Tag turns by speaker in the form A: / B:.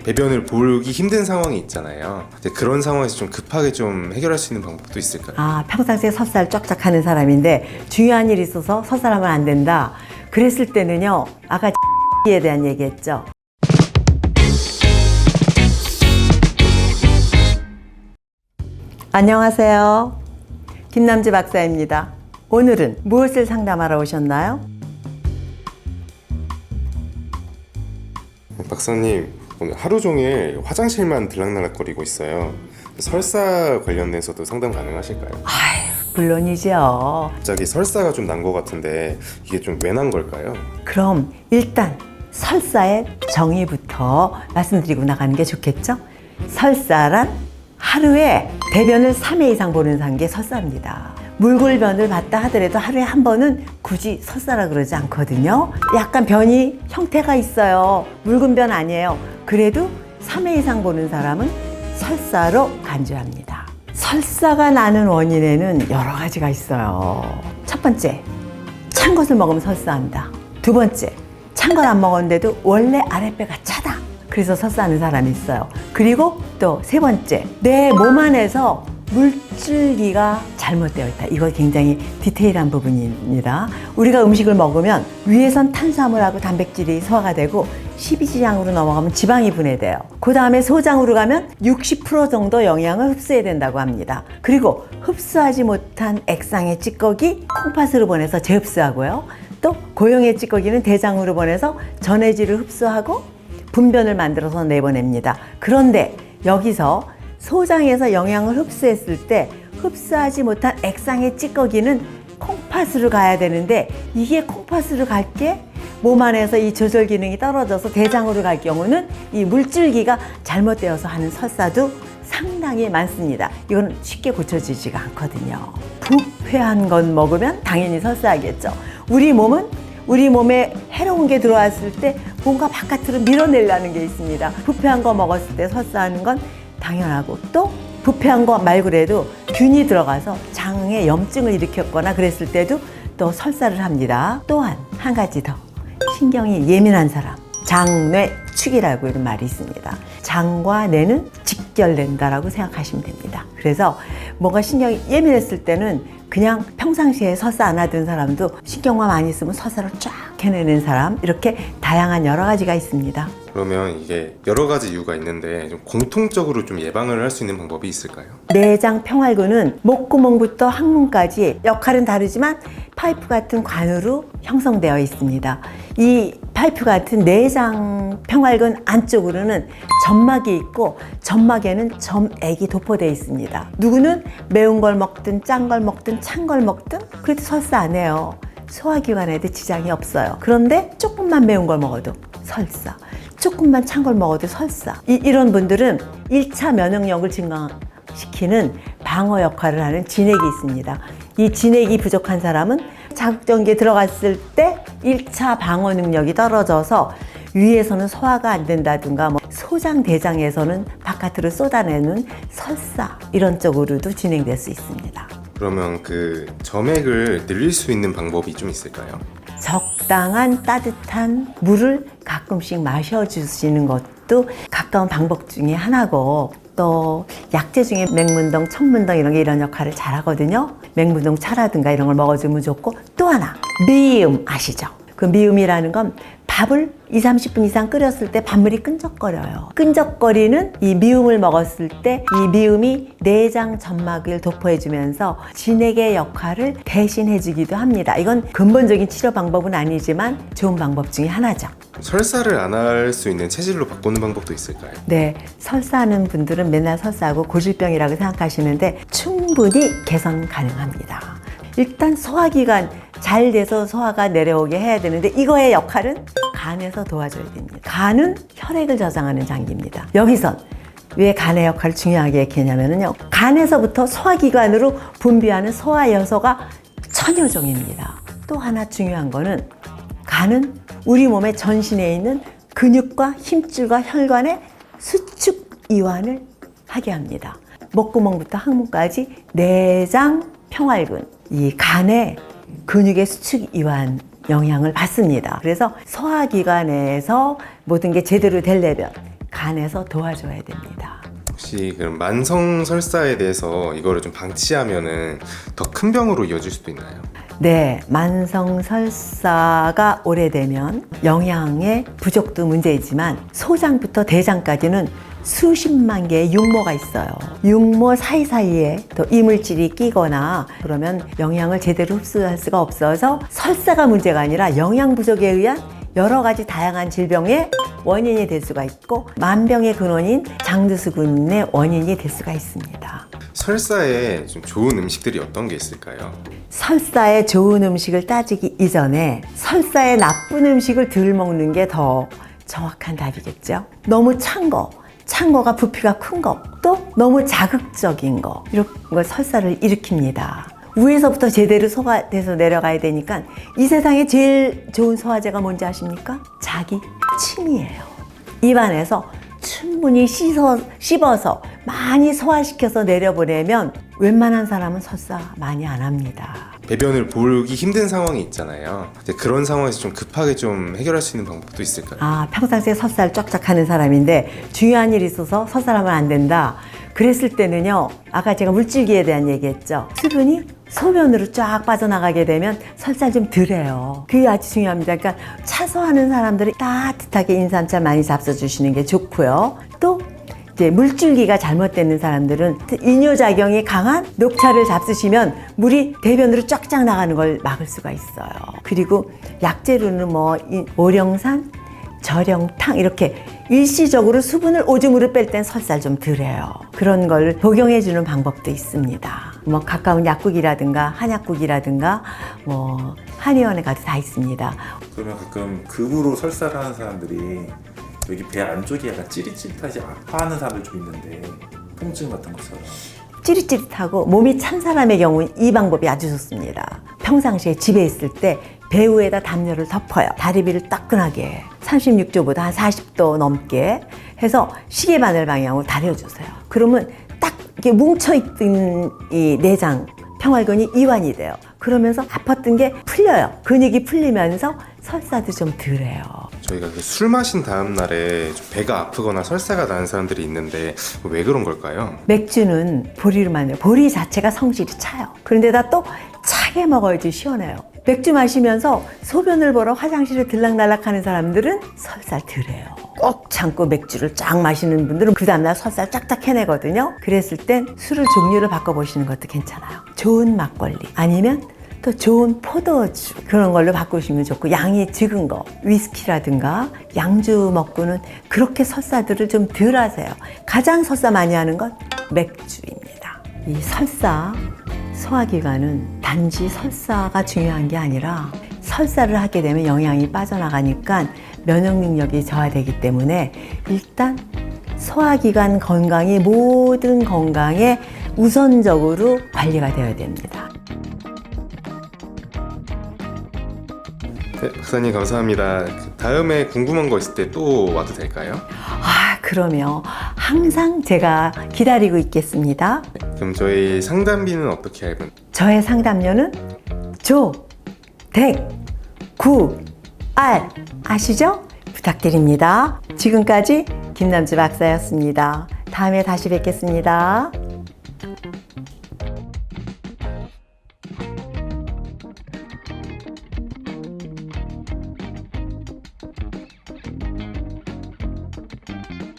A: 배변을 보기 힘든 상황이 있잖아요. 근데 그런 상황에서 좀 급하게 좀 해결할 수 있는 방법도 있을까요?
B: 아, 평상시에 설사를 쫙쫙 하는 사람인데 중요한 일이 있어서 설사하면 안 된다. 그랬을 때는요, 아까 에 대한 얘기했죠. 안녕하세요. 김남지 박사입니다. 오늘은 무엇을 상담하러 오셨나요?
A: 박사님, 오늘 하루 종일 화장실만 들락날락거리고 있어요. 설사 관련해서도 상담 가능하실까요?
B: 물론이죠.
A: 갑자기 설사가 좀 난 것 같은데 이게 좀 왜 난 걸까요?
B: 그럼 일단 설사의 정의부터 말씀드리고 나가는 게 좋겠죠? 설사란 하루에 대변을 3회 이상 보는 게 설사입니다. 물골변을 봤다 하더라도 하루에 한 번은 굳이 설사라 그러지 않거든요. 약간 변이 형태가 있어요. 묽은 변 아니에요. 그래도 3회 이상 보는 사람은 설사로 간주합니다. 설사가 나는 원인에는 여러 가지가 있어요. 첫 번째, 찬 것을 먹으면 설사한다. 두 번째, 찬 걸 안 먹었는데도 원래 아랫배가 차다. 그래서 설사하는 사람이 있어요. 그리고 또 세 번째, 내 몸 안에서 물줄기가 잘못되어 있다. 이거 굉장히 디테일한 부분입니다. 우리가 음식을 먹으면 위에선 탄수화물하고 단백질이 소화가 되고 12지장으로 넘어가면 지방이 분해돼요. 그 다음에 소장으로 가면 60% 정도 영양을 흡수해야 된다고 합니다. 그리고 흡수하지 못한 액상의 찌꺼기 콩팥으로 보내서 재흡수하고요. 또 고형의 찌꺼기는 대장으로 보내서 전해질을 흡수하고 분변을 만들어서 내보냅니다. 그런데 여기서 소장에서 영양을 흡수했을 때 흡수하지 못한 액상의 찌꺼기는 콩팥으로 가야 되는데 이게 콩팥으로 갈 게 몸 안에서 이 조절 기능이 떨어져서 대장으로 갈 경우는 이 물줄기가 잘못되어서 하는 설사도 상당히 많습니다. 이건 쉽게 고쳐지지가 않거든요. 부패한 건 먹으면 당연히 설사하겠죠. 우리 몸에 해로운 게 들어왔을 때 뭔가 바깥으로 밀어내려는 게 있습니다. 부패한 거 먹었을 때 설사하는 건 당연하고, 또 부패한 거 말고라도 균이 들어가서 장에 염증을 일으켰거나 그랬을 때도 또 설사를 합니다. 또한 한 가지 더, 신경이 예민한 사람, 장뇌축이라고 이런 말이 있습니다. 장과 뇌는 직결된다라고 생각하시면 됩니다. 그래서 뭔가 신경이 예민했을 때는 그냥 평상시에 설사 안 하던 사람도 신경만 많이 쓰면 설사를 쫙 해내는 사람, 이렇게 다양한 여러 가지가 있습니다.
A: 그러면 이게 여러 가지 이유가 있는데 좀 공통적으로 좀 예방을 할 수 있는 방법이 있을까요?
B: 내장 평활근은 목구멍부터 항문까지 역할은 다르지만 파이프 같은 관으로 형성되어 있습니다. 이 파이프 같은 내장 평활근 안쪽으로는 점막이 있고 점막에는 점액이 도포되어 있습니다. 누구는 매운 걸 먹든 짠 걸 먹든 찬 걸 먹든 그래도 설사 안 해요. 소화기관에도 지장이 없어요. 그런데 조금만 매운 걸 먹어도 설사, 조금만 찬 걸 먹어도 설사. 이런 분들은 1차 면역력을 증강시키는 방어 역할을 하는 진액이 있습니다. 이 진액이 부족한 사람은 자극전기에 들어갔을 때 1차 방어 능력이 떨어져서 위에서는 소화가 안 된다든가 소장 대장에서는 바깥으로 쏟아내는 설사, 이런 쪽으로도 진행될 수 있습니다.
A: 그러면 그 점액을 늘릴 수 있는 방법이 좀 있을까요?
B: 적당한 따뜻한 물을 가끔씩 마셔주시는 것도 가까운 방법 중에 하나고, 또 약재 중에 맹문동, 천문동 이런 게 이런 역할을 잘하거든요. 맹문동 차라든가 이런 걸 먹어주면 좋고, 또 하나 미음 아시죠? 그 미음이라는 건 밥을 20-30분 이상 끓였을 때 밥물이 끈적거려요. 끈적거리는 이 미음을 먹었을 때 이 미음이 내장 점막을 도포해주면서 진액의 역할을 대신해주기도 합니다. 이건 근본적인 치료 방법은 아니지만 좋은 방법 중에 하나죠.
A: 설사를 안 할 수 있는 체질로 바꾸는 방법도 있을까요?
B: 네, 설사하는 분들은 맨날 설사하고 고질병이라고 생각하시는데 충분히 개선 가능합니다. 일단 소화기관 잘 돼서 소화가 내려오게 해야 되는데 이거의 역할은 간에서 도와줘야 됩니다. 간은 혈액을 저장하는 장기입니다. 여기선 왜 간의 역할을 중요하게 했냐면요, 간에서부터 소화기관으로 분비하는 소화효소가 천여 종입니다. 또 하나 중요한 거는 간은 우리 몸의 전신에 있는 근육과 힘줄과 혈관의 수축 이완을 하게 합니다. 목구멍부터 항문까지 내장 평활근, 이 간의 근육의 수축 이완 영향을 받습니다. 그래서 소화기관에서 모든 게 제대로 되려면 간에서 도와줘야 됩니다.
A: 혹시 그럼 만성 설사에 대해서 이거를 좀 방치하면은 더 큰 병으로 이어질 수도 있나요?
B: 네, 만성 설사가 오래되면 영양의 부족도 문제이지만 소장부터 대장까지는 수십만 개의 육모가 있어요. 육모 사이사이에 또 이물질이 끼거나 그러면 영양을 제대로 흡수할 수가 없어서 설사가 문제가 아니라 영양 부족에 의한 여러 가지 다양한 질병의 원인이 될 수가 있고 만병의 근원인 장두수군의 원인이 될 수가 있습니다.
A: 설사에 좀 좋은 음식들이 어떤 게 있을까요?
B: 설사에 좋은 음식을 따지기 이전에 설사에 나쁜 음식을 덜 먹는 게 더 정확한 답이겠죠. 너무 찬 거가 부피가 큰 거, 또 너무 자극적인 거, 이런 거 설사를 일으킵니다. 위에서부터 제대로 소화돼서 내려가야 되니까 이 세상에 제일 좋은 소화제가 뭔지 아십니까? 자기 침이에요. 입안에서 충분히 씹어서 많이 소화시켜서 내려보내면 웬만한 사람은 설사 많이 안 합니다.
A: 배변을 보기 힘든 상황이 있잖아요. 이제 그런 상황에서 좀 급하게 좀 해결할 수 있는 방법도 있을까요?
B: 평상시에 설사를 쫙쫙 하는 사람인데 중요한 일이 있어서 설사하면 안 된다. 그랬을 때는요, 아까 제가 물줄기에 대한 얘기했죠. 수분이 소변으로 쫙 빠져나가게 되면 설사 좀 덜해요. 그게 아주 중요합니다. 그러니까 차소하는 사람들이 따뜻하게 인삼차 많이 잡숴주시는 게 좋고요. 또 이제 물줄기가 잘못되는 사람들은 이뇨작용이 강한 녹차를 잡수시면 물이 대변으로 쫙쫙 나가는 걸 막을 수가 있어요. 그리고 약재로는 오령산, 절영탕 이렇게 일시적으로 수분을 오줌으로 뺄 땐 설사를 좀 덜해요. 그런 걸 복용해 주는 방법도 있습니다. 가까운 약국이라든가 한약국이라든가 한의원에 가도 다 있습니다.
C: 그러면 가끔 급으로 설사를 하는 사람들이 여기 배 안쪽이 약간 찌릿찌릿하지 아파하는 사람들 좀 있는데 통증 같은 것처럼
B: 찌릿찌릿하고 몸이 찬 사람의 경우는 이 방법이 아주 좋습니다. 평상시에 집에 있을 때 배우에다 담요를 덮어요. 다리비를 따끈하게 36도보다 한 40도 넘게 해서 시계바늘 방향으로 다려주세요. 그러면 딱 이렇게 뭉쳐있던 이 내장, 평활근이 이완이 돼요. 그러면서 아팠던 게 풀려요. 근육이 풀리면서 설사도 좀 덜해요.
A: 저희가 술 마신 다음 날에 좀 배가 아프거나 설사가 나는 사람들이 있는데 왜 그런 걸까요?
B: 맥주는 보리로 만들어요. 보리 자체가 성질이 차요. 그런데다 또 차게 먹어야지 시원해요. 맥주 마시면서 소변을 보러 화장실에 들락날락 하는 사람들은 설사 덜해요. 꼭 참고 맥주를 쫙 마시는 분들은 그 다음날 설사를 쫙쫙 해내거든요. 그랬을 땐 술을 종류를 바꿔보시는 것도 괜찮아요. 좋은 막걸리 아니면 또 좋은 포도주 그런 걸로 바꾸시면 좋고, 양이 적은 거 위스키라든가 양주 먹고는 그렇게 설사들을 좀 덜 하세요. 가장 설사 많이 하는 건 맥주입니다. 이 설사 소화기관은 단지 설사가 중요한 게 아니라 설사를 하게 되면 영양이 빠져나가니까 면역 능력이 저하되기 때문에 일단 소화기관 건강이 모든 건강에 우선적으로 관리가 되어야 됩니다.
A: 네, 박사님 감사합니다. 다음에 궁금한 거 있을 때 또 와도 될까요?
B: 그러면 항상 제가 기다리고 있겠습니다.
A: 그럼 저희 상담비는 어떻게 알고?
B: 저의 상담료는 조-대-구-알 아시죠? 부탁드립니다. 지금까지 김남주 박사였습니다. 다음에 다시 뵙겠습니다.